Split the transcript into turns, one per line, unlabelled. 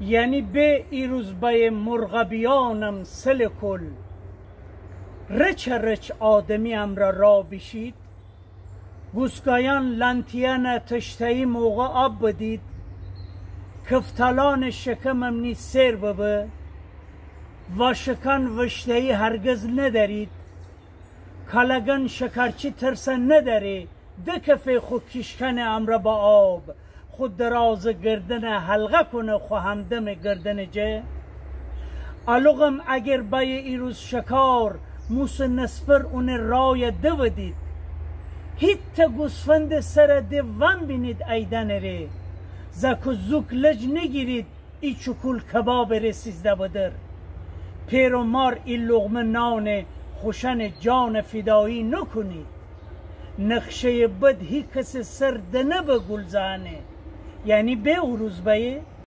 یعنی به ایروز بای مرغبیانم سل کل رچ رچ آدمی امرا را بشید گوسگایان لنتیان تشتهی موقع آب بدید کفتالان شکمم نی سر ببه و شکن وشتهی هرگز ندارید کلگن شکرچی ترسن نداره دکفه خود کشکن امرا با آب خود دراز گردن حلقه کنه خو همدم گردن جه الوغم اگر بای ایروز شکار موس نسپر اون رای دودید هیت گوسفند سر دوان بینید ایدن ره زک و زوک لج نگیرید ای چکول کباب رسیزده بدر پیر و مار ای لغم نان خوشن جان فدایی نکنید نقشه بد هی کس سر دنه به گلزانه یعنی به روز بایه